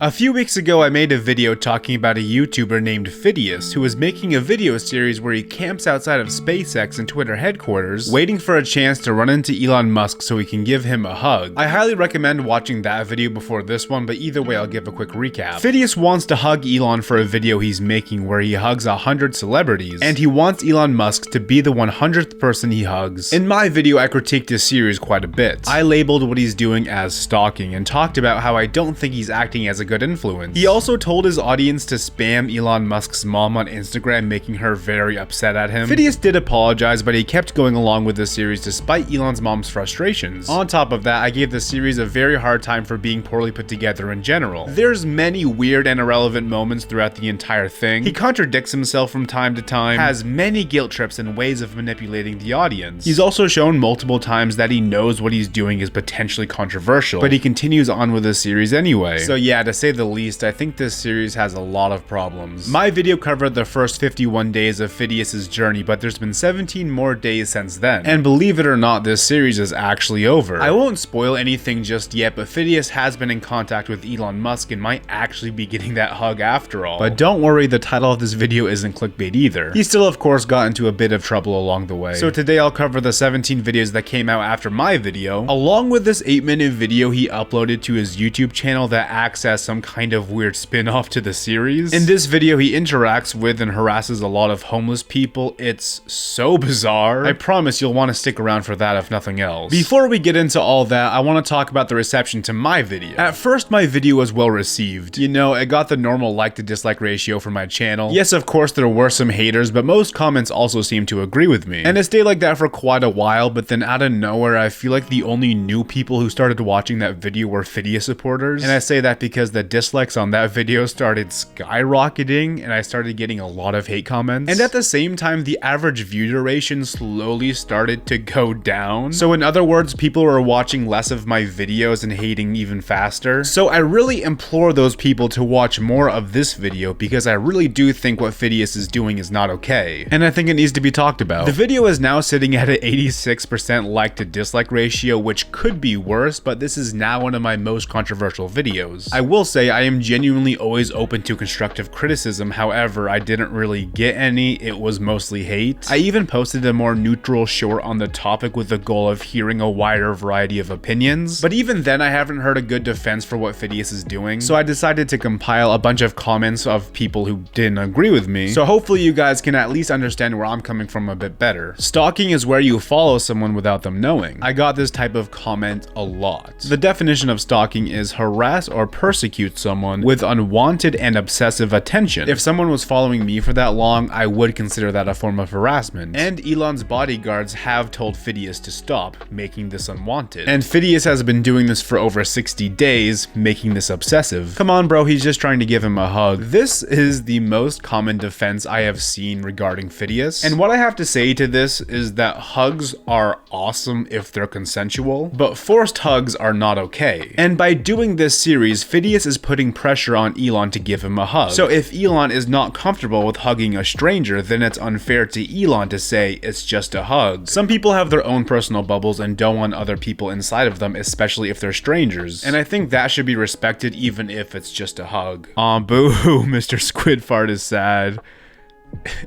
A few weeks ago, I made a video talking about a YouTuber named Fidias who was making a video series where he camps outside of SpaceX and Twitter headquarters, waiting for a chance to run into Elon Musk so he can give him a hug. I highly recommend watching that video before this one, but either way I'll give a quick recap. Fidias wants to hug Elon for a video he's making where he hugs 100 celebrities, and he wants Elon Musk to be the 100th person he hugs. In my video, I critiqued this series quite a bit. I labeled what he's doing as stalking and talked about how I don't think he's acting as a good influence. He also told his audience to spam Elon Musk's mom on Instagram, making her very upset at him. Fidias did apologize, but he kept going along with the series despite Elon's mom's frustrations. On top of that, I gave the series a very hard time for being poorly put together in general. There's many weird and irrelevant moments throughout the entire thing. He contradicts himself from time to time, has many guilt trips and ways of manipulating the audience. He's also shown multiple times that he knows what he's doing is potentially controversial, but he continues on with the series anyway. So yeah, to say the least, I think this series has a lot of problems. My video covered the first 51 days of Fidias' journey, but there's been 17 more days since then. And believe it or not, this series is actually over. I won't spoil anything just yet, but Fidias has been in contact with Elon Musk and might actually be getting that hug after all. But don't worry, the title of this video isn't clickbait either. He still of course got into a bit of trouble along the way. So today I'll cover the 17 videos that came out after my video, along with this 8-minute video he uploaded to his YouTube channel that acts as some kind of weird spin-off to the series. In this video, he interacts with and harasses a lot of homeless people. It's so bizarre. I promise you'll want to stick around for that if nothing else. Before we get into all that, I want to talk about the reception to my video. At first, my video was well received. You know, it got the normal like to dislike ratio for my channel. Yes, of course, there were some haters, but most comments also seemed to agree with me. And it stayed like that for quite a while, but then out of nowhere, I feel like the only new people who started watching that video were Fidias supporters. And I say that because the dislikes on that video started skyrocketing and I started getting a lot of hate comments. And at the same time, the average view duration slowly started to go down. So in other words, people were watching less of my videos and hating even faster. So I really implore those people to watch more of this video because I really do think what Fidias is doing is not okay. And I think it needs to be talked about. The video is now sitting at an 86% like to dislike ratio, which could be worse, but this is now one of my most controversial videos. I will say I am genuinely always open to constructive criticism, however, I didn't really get any, it was mostly hate. I even posted a more neutral short on the topic with the goal of hearing a wider variety of opinions, but even then I haven't heard a good defense for what Fidias is doing, so I decided to compile a bunch of comments of people who didn't agree with me, so hopefully you guys can at least understand where I'm coming from a bit better. Stalking is where you follow someone without them knowing. I got this type of comment a lot. The definition of stalking is harass or persecute someone with unwanted and obsessive attention. If someone was following me for that long, I would consider that a form of harassment. And Elon's bodyguards have told Fidias to stop, making this unwanted. And Fidias has been doing this for over 60 days, making this obsessive. Come on bro, he's just trying to give him a hug. This is the most common defense I have seen regarding Fidias. And what I have to say to this is that hugs are awesome if they're consensual, but forced hugs are not okay. And by doing this series, Fidias is putting pressure on Elon to give him a hug. So if Elon is not comfortable with hugging a stranger, then it's unfair to Elon to say it's just a hug. Some people have their own personal bubbles and don't want other people inside of them, especially if they're strangers. And I think that should be respected even if it's just a hug. Aw, boo, Mr. Squid Fart is sad.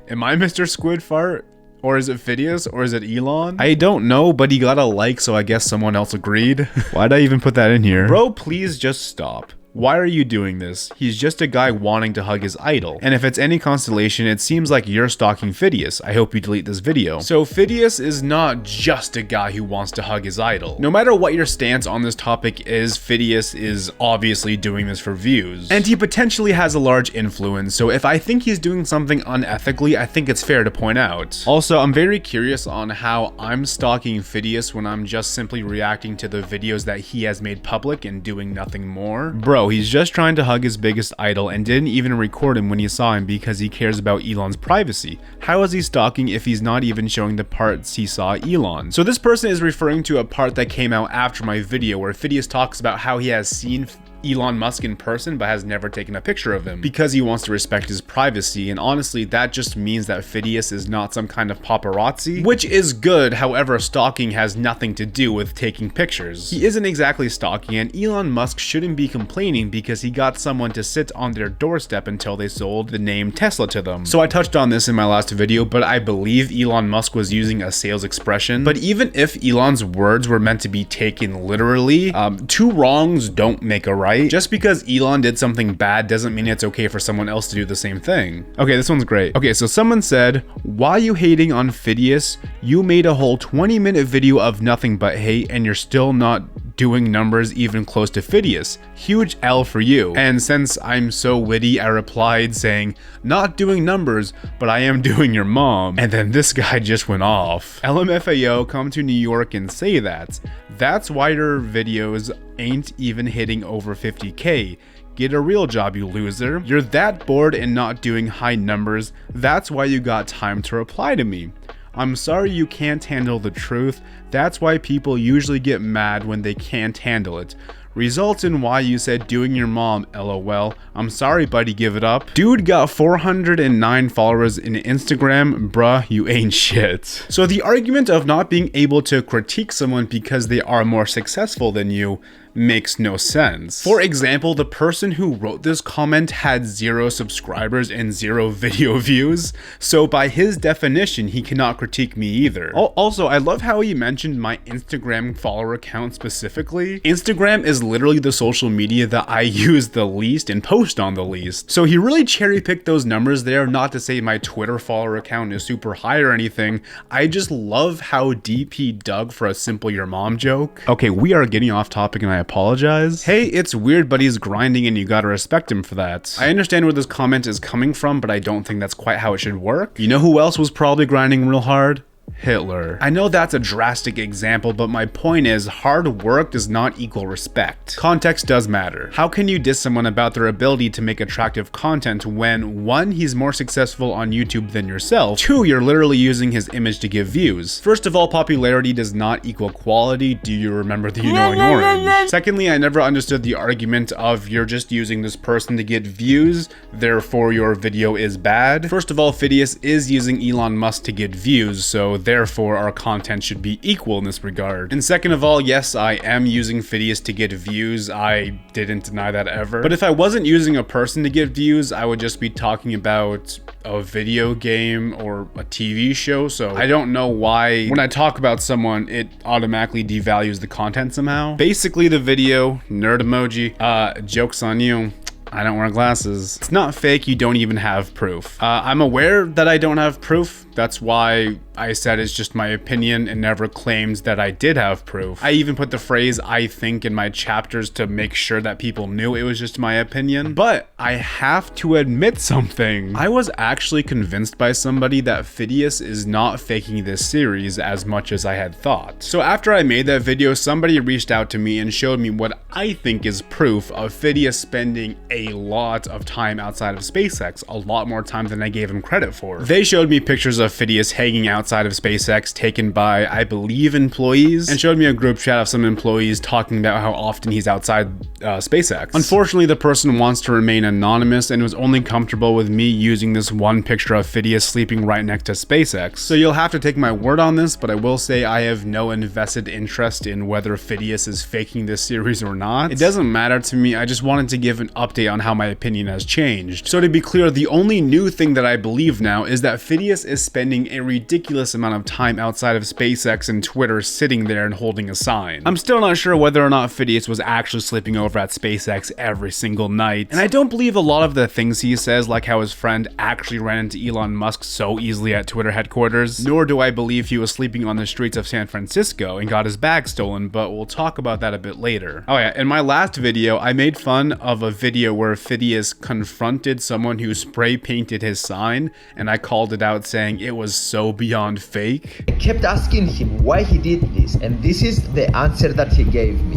Am I Mr. Squid Fart? Or is it Fidias? Or is it Elon? I don't know, but he got a like, so I guess someone else agreed. Why'd I even put that in here? Bro, please just stop. Why are you doing this? He's just a guy wanting to hug his idol. And if it's any consolation, it seems like you're stalking Fidias. I hope you delete this video. So Fidias is not just a guy who wants to hug his idol. No matter what your stance on this topic is, Fidias is obviously doing this for views. And he potentially has a large influence, so if I think he's doing something unethically, I think it's fair to point out. Also, I'm very curious on how I'm stalking Fidias when I'm just simply reacting to the videos that he has made public and doing nothing more. Bro, he's just trying to hug his biggest idol and didn't even record him when he saw him because he cares about Elon's privacy. How is he stalking if he's not even showing the parts he saw Elon? So this person is referring to a part that came out after my video where Fidias talks about how he has seen Elon Musk in person but has never taken a picture of him because he wants to respect his privacy, and honestly that just means that Fidias is not some kind of paparazzi, which is good. However, stalking has nothing to do with taking pictures. He isn't exactly stalking, and Elon Musk shouldn't be complaining because he got someone to sit on their doorstep until they sold the name Tesla to them. So I touched on this in my last video, but I believe Elon Musk was using a sales expression. But even if Elon's words were meant to be taken literally, two wrongs don't make a right. Just because Elon did something bad doesn't mean it's okay for someone else to do the same thing. Okay, this one's great. Okay, so someone said, why are you hating on Fidias? You made a whole 20-minute video of nothing but hate and you're still not doing numbers even close to Fidias. Huge L for you. And since I'm so witty, I replied saying, not doing numbers, but I am doing your mom. And then this guy just went off. LMFAO, come to New York and say that. That's why your videos ain't even hitting over 50K. Get a real job, you loser. You're that bored and not doing high numbers. That's why you got time to reply to me. I'm sorry you can't handle the truth. That's why people usually get mad when they can't handle it. Results in why you said doing your mom, lol. I'm sorry buddy, give it up. Dude got 409 followers in Instagram, bruh, you ain't shit. So the argument of not being able to critique someone because they are more successful than you makes no sense. For example, the person who wrote this comment had 0 subscribers and 0 video views, so by his definition, he cannot critique me either. Also, I love how he mentioned my Instagram follower account specifically. Instagram is literally the social media that I use the least and post on the least. So he really cherry-picked those numbers there, not to say my Twitter follower account is super high or anything. I just love how deep he dug for a simple your mom joke. Okay, we are getting off topic and I apologize. Hey, it's weird, but he's grinding and you gotta respect him for that. I understand where this comment is coming from, but I don't think that's quite how it should work. You know who else was probably grinding real hard? Hitler. I know that's a drastic example, but my point is hard work does not equal respect. Context does matter. How can you diss someone about their ability to make attractive content when 1, he's more successful on YouTube than yourself, 2, you're literally using his image to give views? First of all, popularity does not equal quality. Do you remember the annoying orange? Secondly, I never understood the argument of you're just using this person to get views, therefore your video is bad. First of all, Fidias is using Elon Musk to get views, so therefore our content should be equal in this regard. And second of all, yes, I am using Fidias to get views. I didn't deny that ever. But if I wasn't using a person to get views, I would just be talking about a video game or a TV show. So I don't know why when I talk about someone, it automatically devalues the content somehow. Basically the video, nerd emoji, joke's on you. I don't wear glasses. It's not fake, you don't even have proof. I'm aware that I don't have proof. That's why I said it's just my opinion and never claimed that I did have proof. I even put the phrase I think in my chapters to make sure that people knew it was just my opinion. But I have to admit something. I was actually convinced by somebody that Fidias is not faking this series as much as I had thought. So after I made that video, somebody reached out to me and showed me what I think is proof of Fidias spending a lot of time outside of SpaceX, a lot more time than I gave him credit for. They showed me pictures of Fidias hanging outside of SpaceX taken by, I believe, employees, and showed me a group chat of some employees talking about how often he's outside SpaceX. Unfortunately, the person wants to remain anonymous and was only comfortable with me using this one picture of Fidias sleeping right next to SpaceX. So you'll have to take my word on this, but I will say I have no invested interest in whether Fidias is faking this series or not. It doesn't matter to me, I just wanted to give an update on how my opinion has changed. So to be clear, the only new thing that I believe now is that Fidias is spending a ridiculous amount of time outside of SpaceX and Twitter sitting there and holding a sign. I'm still not sure whether or not Fidias was actually sleeping over at SpaceX every single night, and I don't believe a lot of the things he says, like how his friend actually ran into Elon Musk so easily at Twitter headquarters, nor do I believe he was sleeping on the streets of San Francisco and got his bag stolen, but we'll talk about that a bit later. Oh yeah, in my last video, I made fun of a video where Fidias confronted someone who spray painted his sign, and I called it out saying it was so beyond fake. I kept asking him why he did this, and this is the answer that he gave me.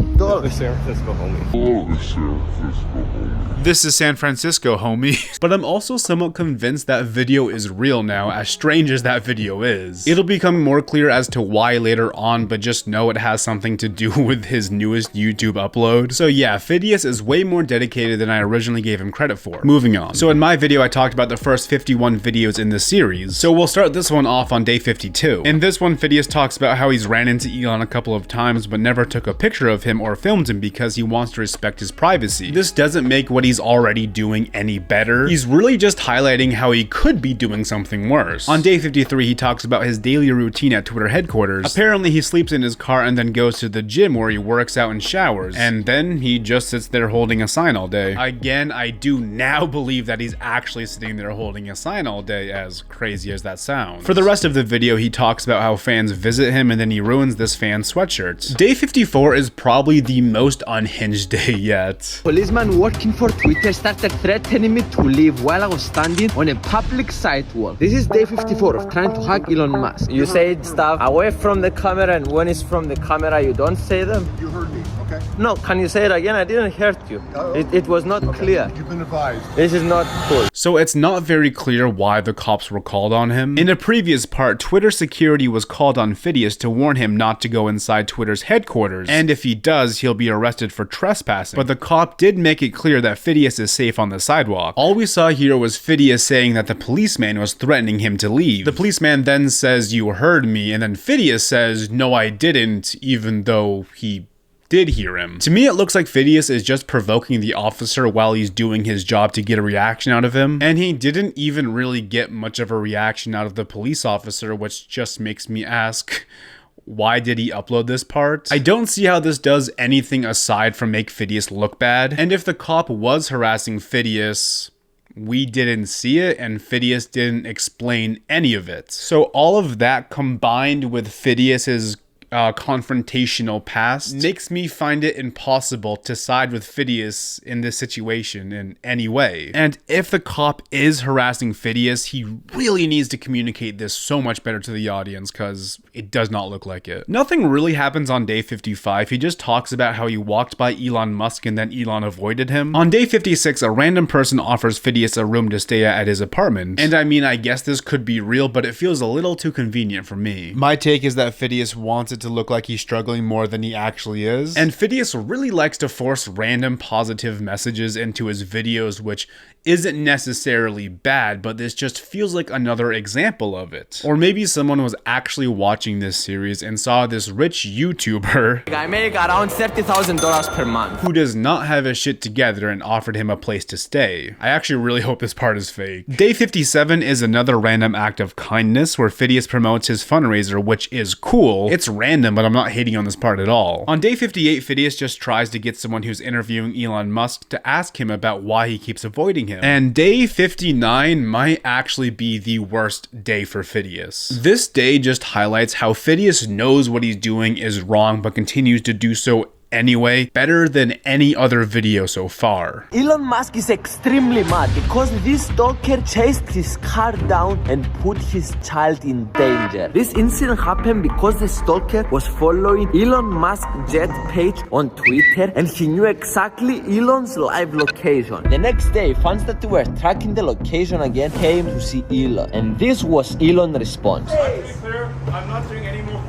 This is San Francisco, homie. But I'm also somewhat convinced that video is real now, as strange as that video is. It'll become more clear as to why later on, but just know it has something to do with his newest YouTube upload. So yeah, Fidias is way more dedicated than I originally gave him credit for. Moving on. So in my video, I talked about the first 51 videos in the series. So we'll start this one off on day 52. In this one, Fidias talks about how he's ran into Elon a couple of times, but never took a picture of him or filmed him because he wants to respect his privacy. This doesn't make what he's already doing any better. He's really just highlighting how he could be doing something worse. On day 53, he talks about his daily routine at Twitter headquarters. Apparently, he sleeps in his car and then goes to the gym where he works out and showers. And then he just sits there holding a sign all day. Again, I do now believe that he's actually sitting there holding a sign all day, as crazy as that sounds. For the rest of the video, he talks about how fans visit him and then he ruins this fan's sweatshirts. Day 54 is probably the most unhinged day yet. Policeman working for Twitter started threatening me to leave while I was standing on a public sidewalk. This is day 54 of trying to hack Elon Musk. You say stuff away from the camera, and when it's from the camera, you don't say them. You heard me, okay? No, can you say it again? I didn't hear you. It was not clear. You've been advised. This is not cool. So it's not very clear why the cops were called on him. In a previous part, Twitter security was called on Fidias to warn him not to go inside Twitter's headquarters, and if he does, he'll be arrested for trespassing. But the cop did make it clear that Fidias is safe on the sidewalk. All we saw here was Fidias saying that the policeman was threatening him to leave. The policeman then says, "You heard me," and then Fidias says, "No, I didn't," even though he did hear him. To me, it looks like Fidias is just provoking the officer while he's doing his job to get a reaction out of him, and he didn't even really get much of a reaction out of the police officer, which just makes me ask, why did he upload this part? I don't see how this does anything aside from make Fidias look bad, and if the cop was harassing Fidias, we didn't see it, and Fidias didn't explain any of it. So all of that combined with Fidias's confrontational past makes me find it impossible to side with Fidias in this situation in any way. And if the cop is harassing Fidias, he really needs to communicate this so much better to the audience, because it does not look like it. Nothing really happens on day 55. He just talks about how he walked by Elon Musk and then Elon avoided him. On day 56, a random person offers Fidias a room to stay at his apartment. And I mean, I guess this could be real, but it feels a little too convenient for me. My take is that Fidias wants it to look like he's struggling more than he actually is. And Fidias really likes to force random positive messages into his videos, which isn't necessarily bad, but this just feels like another example of it. Or maybe someone was actually watching this series and saw this rich YouTuber I make around $30,000 per month. who does not have his shit together and offered him a place to stay. I actually really hope this part is fake. Day 57 is another random act of kindness where Fidias promotes his fundraiser, which is cool. It's random, but I'm not hating on this part at all. On day 58, Fidias just tries to get someone who's interviewing Elon Musk to ask him about why he keeps avoiding him. And day 59 might actually be the worst day for Fidias. This day just highlights how Fidias knows what he's doing is wrong but continues to do so anyway, better than any other video so far. Elon Musk is extremely mad because this stalker chased his car down and put his child in danger. This incident happened because the stalker was following Elon Musk's jet page on Twitter and he knew exactly Elon's live location. The next day, fans that were tracking the location again came to see Elon, and this was Elon's response. To be clear, I'm not doing any more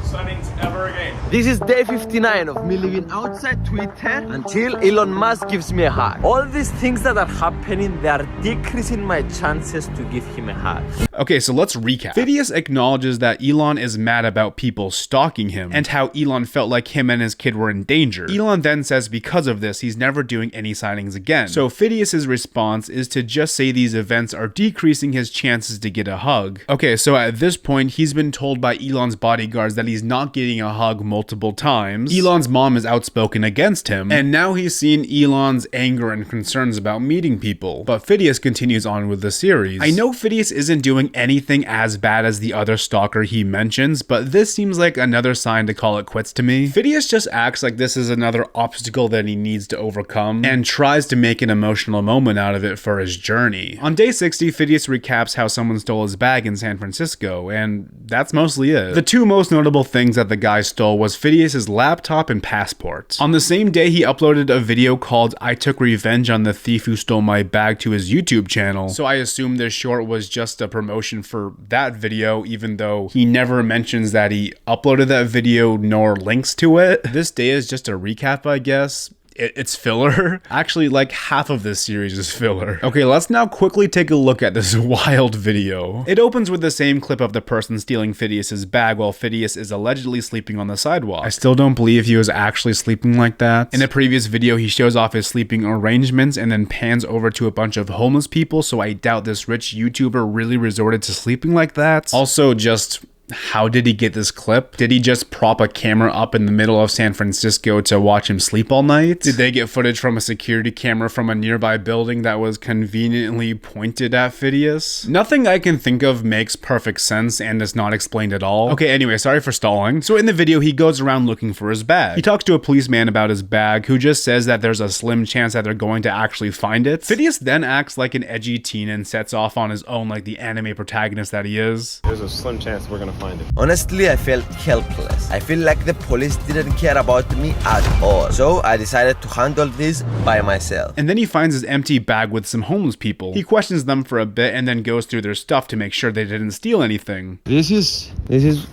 signings ever again. This is day 59 of me living outside Twitter until Elon Musk gives me a hug. All these things that are happening, they are decreasing my chances to give him a hug. Okay, so let's recap. Fidias acknowledges that Elon is mad about people stalking him and how Elon felt like him and his kid were in danger. Elon then says because of this, he's never doing any signings again. So Fidias's response is to just say these events are decreasing his chances to get a hug. Okay, so at this point, he's been told by Elon's bodyguards that he's not getting a hug multiple times. Elon's mom is outspoken against him, and now he's seen Elon's anger and concerns about meeting people. But Fidias continues on with the series. I know Fidias isn't doing doing anything as bad as the other stalker he mentions, but this seems like another sign to call it quits to me. Fidias just acts like this is another obstacle that he needs to overcome and tries to make an emotional moment out of it for his journey. On day 60, Fidias recaps how someone stole his bag in San Francisco, and that's mostly it. The two most notable things that the guy stole was Fidias' laptop and passport. On the same day, he uploaded a video called "I Took Revenge on the Thief Who Stole My Bag" to his YouTube channel, so I assume this short was just a promotion for that video, even though he never mentions that he uploaded that video nor links to it. This day is just a recap, I guess. It's filler. Actually, like half of this series is filler. Okay, let's now quickly take a look at this wild video. It opens with the same clip of the person stealing Fidias' bag while Fidias is allegedly sleeping on the sidewalk. I still don't believe he was actually sleeping like that. In a previous video, he shows off his sleeping arrangements and then pans over to a bunch of homeless people, so I doubt this rich YouTuber really resorted to sleeping like that. Also, just how did he get this clip? Did he just prop a camera up in the middle of San Francisco to watch him sleep all night? Did they get footage from a security camera from a nearby building that was conveniently pointed at Fidias? Nothing I can think of makes perfect sense and is not explained at all. Okay, anyway, sorry for stalling. So in the video, he goes around looking for his bag. He talks to a policeman about his bag, who just says that there's a slim chance that they're going to actually find it. Fidias then acts like an edgy teen and sets off on his own like the anime protagonist that he is. There's a slim chance we're gonna find it. Honestly, I felt helpless. I feel like the police didn't care about me at all. So I decided to handle this by myself. And then he finds his empty bag with some homeless people. He questions them for a bit and then goes through their stuff to make sure they didn't steal anything. This is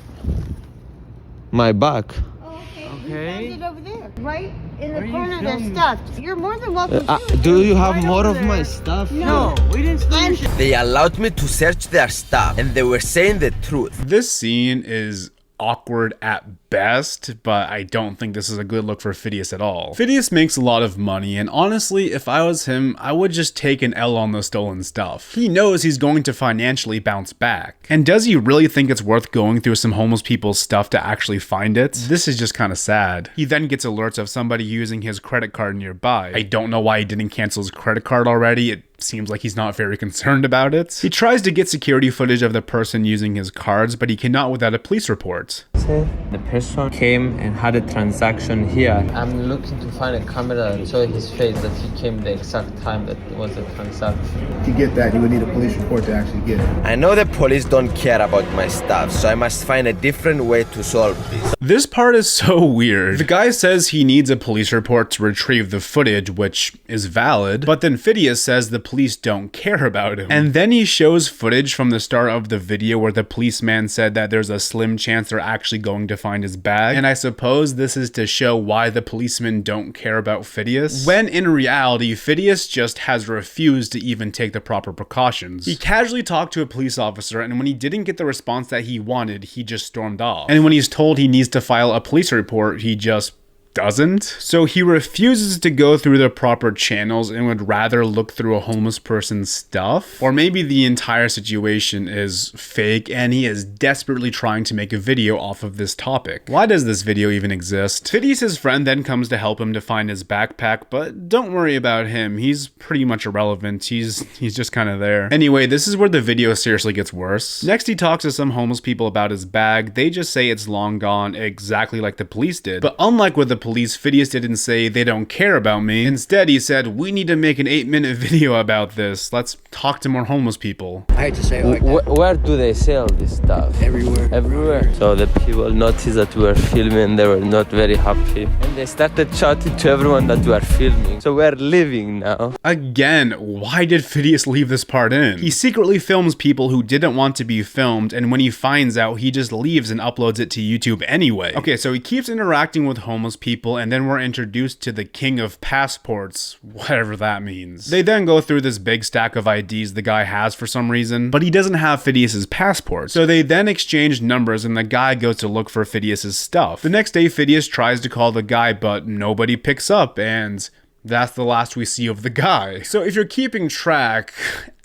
my bag. Okay. You left it over there, right in the corner. There's stuff. You're more than welcome. Do you have Right more over of my there. stuff? No, we didn't steal shit. They allowed me to search their stuff and they were saying the truth. This scene is awkward at best, but I don't think this is a good look for Fidias at all. Fidias makes a lot of money, and honestly, if I was him, I would just take an L on the stolen stuff. He knows he's going to financially bounce back. And does he really think it's worth going through some homeless people's stuff to actually find it? This is just kind of sad. He then gets alerts of somebody using his credit card nearby. I don't know why he didn't cancel his credit card already. It seems like he's not very concerned about it. He tries to get security footage of the person using his cards, but he cannot without a police report. The person came and had a transaction here. I'm looking to find a camera that show his face that he came the exact time that was the transaction. To get that, you would need a police report to actually get it. I know the police don't care about my stuff, so I must find a different way to solve this. This part is so weird. The guy says he needs a police report to retrieve the footage, which is valid, but then Fidias says the police don't care about him. And then he shows footage from the start of the video where the policeman said that there's a slim chance they're actually going to find his bag, and I suppose this is to show why the policemen don't care about Fidias, when in reality, Fidias just has refused to even take the proper precautions. He casually talked to a police officer, and when he didn't get the response that he wanted, he just stormed off. And when he's told he needs to file a police report, he just doesn't. So he refuses to go through the proper channels and would rather look through a homeless person's stuff. Or maybe the entire situation is fake and he is desperately trying to make a video off of this topic. Why does this video even exist? Fidias' friend then comes to help him to find his backpack, but don't worry about him. He's pretty much irrelevant. He's just kind of there. Anyway, this is where the video seriously gets worse. Next, he talks to some homeless people about his bag. They just say it's long gone, exactly like the police did. But unlike with the police, Fidias didn't say they don't care about me. Instead, he said, we need to make an 8-minute video about this. Let's talk to more homeless people. I hate to say it like that. Where do they sell this stuff? Everywhere. Everywhere. So the people noticed that we were filming, they were not very happy. And they started shouting to everyone that we are filming. So we're leaving now. Again, why did Fidias leave this part in? He secretly films people who didn't want to be filmed, and when he finds out, he just leaves and uploads it to YouTube anyway. Okay, so he keeps interacting with homeless people, and then we're introduced to the king of passports, whatever that means. They then go through this big stack of IDs the guy has for some reason, but he doesn't have Fidias' passport. So they then exchange numbers and the guy goes to look for Fidias' stuff. The next day, Fidias tries to call the guy, but nobody picks up, and that's the last we see of the guy. So if you're keeping track,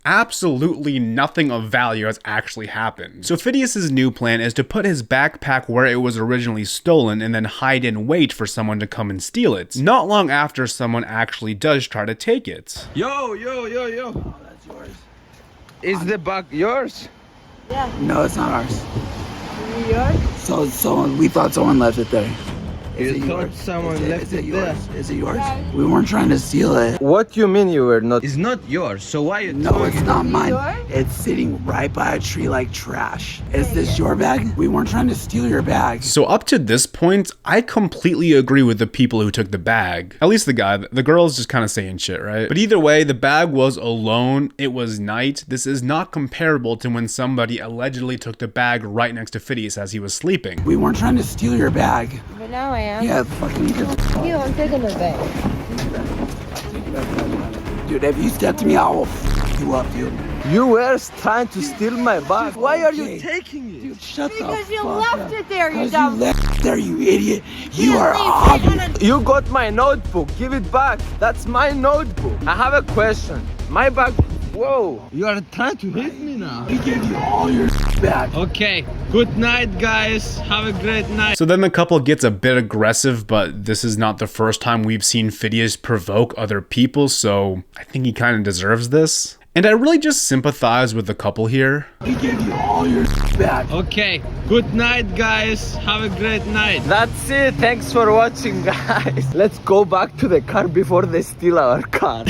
absolutely nothing of value has actually happened. So Fidias' new plan is to put his backpack where it was originally stolen and then hide and wait for someone to come and steal it. Not long after someone actually does try to take it. Yo. Oh, that's yours. Is the bag yours? Yeah. No, it's not ours. Yours? So someone, we thought someone left it there. Is it You thought yours? someone Is left is it it there? yours? Is it yours? We weren't trying to steal it. What you mean you were not? It's not yours. So why you No, throwing it's it? not mine. yours? It's sitting right by a tree like trash. Is this your bag? We weren't trying to steal your bag. So up to this point, I completely agree with the people who took the bag. At least the guy. The girl's just kind of saying shit, right? But either way, the bag was alone. It was night. This is not comparable to when somebody allegedly took the bag right next to Fidias as he was sleeping. We weren't trying to steal your bag. But now I am. Yeah, fucking Here, I'm taking the bag. dude. If you step to me, I will f you up, dude. You were trying to steal my bag. Why are you Okay. taking it? Dude, shut the Because you fuck left up. it there, you Because dumb. you left it there, you idiot. You can't are leave obvious. it on You got my notebook. Give it back. That's my notebook. I have a question. My bag. Whoa. You are trying to hit me now. We gave you all your back. Okay. Good night, guys. Have a great night. So then the couple gets a bit aggressive, but this is not the first time we've seen Fidias provoke other people, so I think he kind of deserves this. And I really just sympathize with the couple here. We gave you all your back. Okay. Good night, guys. Have a great night. That's it. Thanks for watching, guys. Let's go back to the car before they steal our car.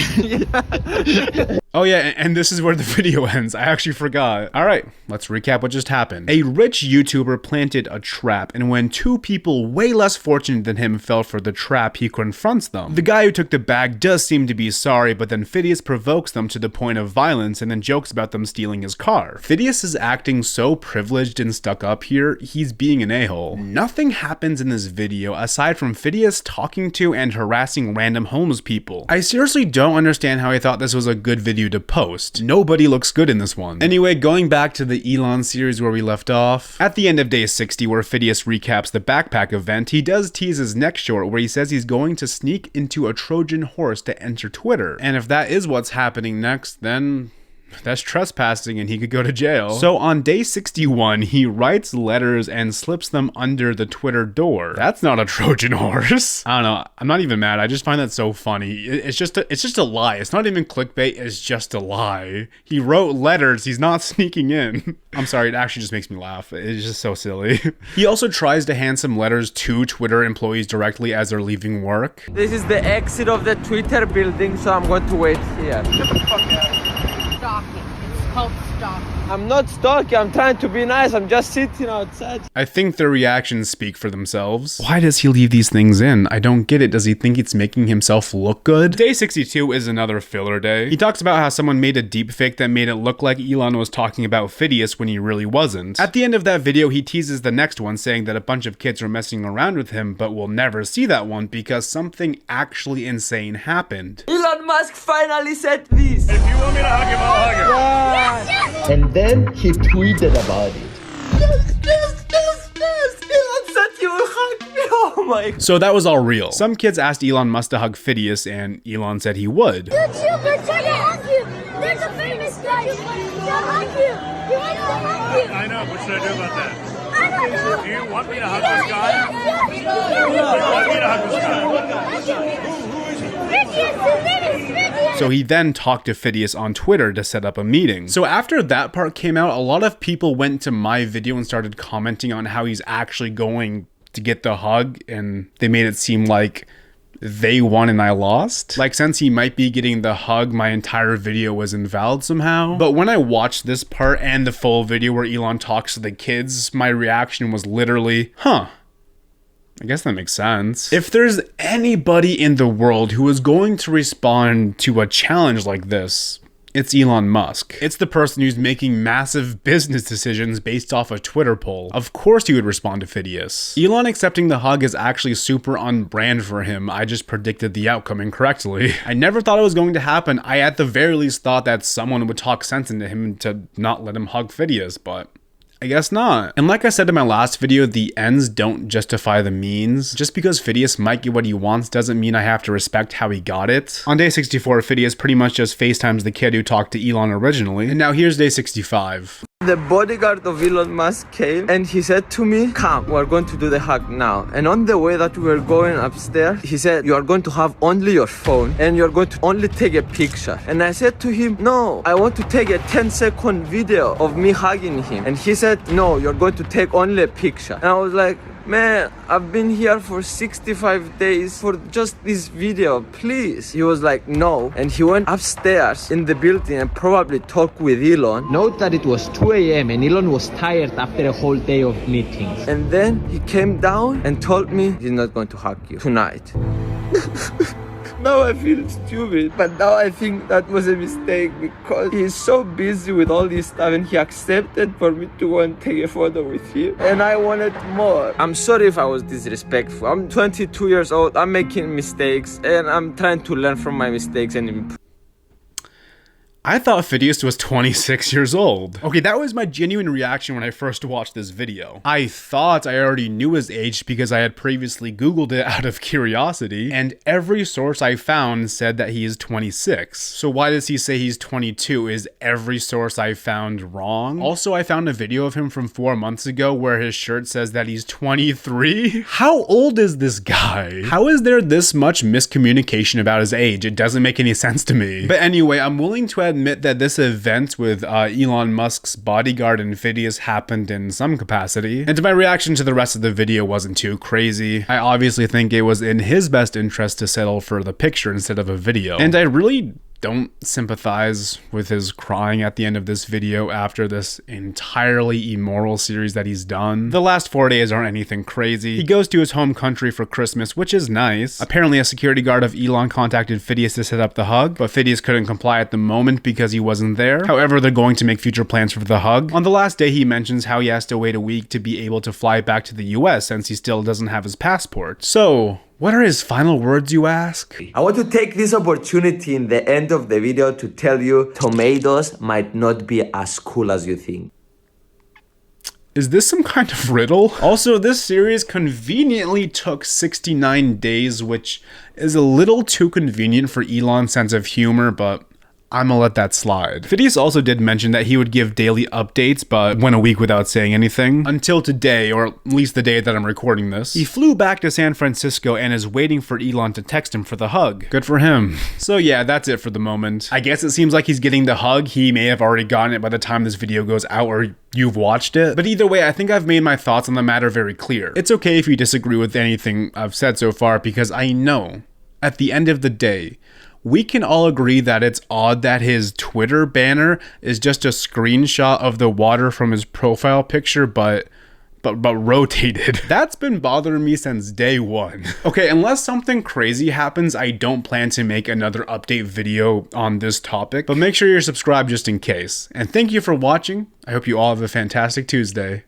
Oh yeah, and this is where the video ends. I actually forgot. All right, let's recap what just happened. A rich YouTuber planted a trap, and when two people way less fortunate than him fell for the trap, he confronts them. The guy who took the bag does seem to be sorry, but then Fidias provokes them to the point of violence and then jokes about them stealing his car. Fidias is acting so privileged and stuck up here, he's being an a-hole. Nothing happens in this video aside from Fidias talking to and harassing random homeless people. I seriously don't understand how he thought this was a good video to post. Nobody looks good in this one. Anyway, going back to the Elon series where we left off, at the end of day 60 where Fidias recaps the backpack event, he does tease his next short where he says he's going to sneak into a Trojan horse to enter Twitter. And if that is what's happening next, then that's trespassing and he could go to jail. So on day 61, he writes letters and slips them under the Twitter door. That's not a Trojan horse. I don't know. I'm not even mad. I just find that so funny. It's just a lie. It's not even clickbait. It's just a lie. He wrote letters. He's not sneaking in. I'm sorry. It actually just makes me laugh. It's just so silly. He also tries to hand some letters to Twitter employees directly as they're leaving work. This is the exit of the Twitter building, so I'm going to wait here. Stalking. It's called stalking. I'm not stalking. I'm trying to be nice. I'm just sitting outside. I think their reactions speak for themselves. Why does he leave these things in? I don't get it. Does he think it's making himself look good? Day 62 is another filler day. He talks about how someone made a deepfake that made it look like Elon was talking about Fidias when he really wasn't. At the end of that video, he teases the next one, saying that a bunch of kids are messing around with him, but we'll never see that one because something actually insane happened. Elon Musk finally said this. If you want me to hug him, I'll hug him. And then he tweeted about it. Elon said you will hug me. Oh my god. So that was all real. Some kids asked Elon Musk to hug Fidias, and Elon said he would. YouTuber, try to hug you. There's a famous guy who wants to hug you. He wants to hug you. I know. What should I do about that? I don't know. Do you want me to hug this guy? Yes, You want me to hug this guy? So he then talked to Fidias on Twitter to set up a meeting. So after that part came out, a lot of people went to my video and started commenting on how he's actually going to get the hug, and they made it seem like they won and I lost. Like, since he might be getting the hug, my entire video was invalid somehow. But when I watched this part and the full video where Elon talks to the kids, my reaction was literally, huh. I guess that makes sense. If there's anybody in the world who is going to respond to a challenge like this, it's Elon Musk. It's the person who's making massive business decisions based off a Twitter poll. Of course he would respond to Fidias. Elon accepting the hug is actually super on brand for him. I just predicted the outcome incorrectly. I never thought it was going to happen. I at the very least thought that someone would talk sense into him to not let him hug Fidias, but I guess not. And like I said in my last video, the ends don't justify the means. Just because Fidias might get what he wants doesn't mean I have to respect how he got it. On day 64, Fidias pretty much just FaceTimes the kid who talked to Elon originally. And now here's day 65. The bodyguard of Elon Musk came and he said to me, come, we're going to do the hug now. And on the way that we were going upstairs, he said, you are going to have only your phone and you're going to only take a picture. And I said to him, no, I want to take a 10-second video of me hugging him. And he said, no, you're going to take only a picture. And I was like, man, I've been here for 65 days for just this video, please. He was like, no. And he went upstairs in the building and probably talked with Elon. Note that it was 2 a.m. and Elon was tired after a whole day of meetings. And then he came down and told me he's not going to hug you tonight. Now I feel stupid, but now I think that was a mistake because he's so busy with all this stuff and he accepted for me to go and take a photo with him and I wanted more. I'm sorry if I was disrespectful. I'm 22 years old, I'm making mistakes and I'm trying to learn from my mistakes and improve. I thought Fidias was 26 years old. Okay, that was my genuine reaction when I first watched this video. I thought I already knew his age because I had previously Googled it out of curiosity, and every source I found said that he is 26. So why does he say he's 22? Is every source I found wrong? Also, I found a video of him from 4 months ago where his shirt says that he's 23. How old is this guy? How is there this much miscommunication about his age? It doesn't make any sense to me. But anyway, I'm willing to admit that this event with Elon Musk's bodyguard and Fidias happened in some capacity, and my reaction to the rest of the video wasn't too crazy. I obviously think it was in his best interest to settle for the picture instead of a video, and I really don't sympathize with his crying at the end of this video after this entirely immoral series that he's done. The last 4 days aren't anything crazy. He goes to his home country for Christmas, which is nice. Apparently a security guard of Elon contacted Fidias to set up the hug, but Fidias couldn't comply at the moment because he wasn't there. However, they're going to make future plans for the hug. On the last day, he mentions how he has to wait a week to be able to fly back to the US since he still doesn't have his passport. So, what are his final words, you ask? I want to take this opportunity in the end of the video to tell you tomatoes might not be as cool as you think. Is this some kind of riddle? Also, this series conveniently took 69 days, which is a little too convenient for Elon's sense of humor, but I'm gonna let that slide. Fidias also did mention that he would give daily updates, but went a week without saying anything. Until today, or at least the day that I'm recording this. He flew back to San Francisco and is waiting for Elon to text him for the hug. Good for him. So yeah, that's it for the moment. I guess it seems like he's getting the hug. He may have already gotten it by the time this video goes out, or you've watched it. But either way, I think I've made my thoughts on the matter very clear. It's okay if you disagree with anything I've said so far, because I know, at the end of the day, we can all agree that it's odd that his Twitter banner is just a screenshot of the water from his profile picture, but rotated. That's been bothering me since day one. Okay, unless something crazy happens, I don't plan to make another update video on this topic, but make sure you're subscribed just in case. And thank you for watching. I hope you all have a fantastic Tuesday.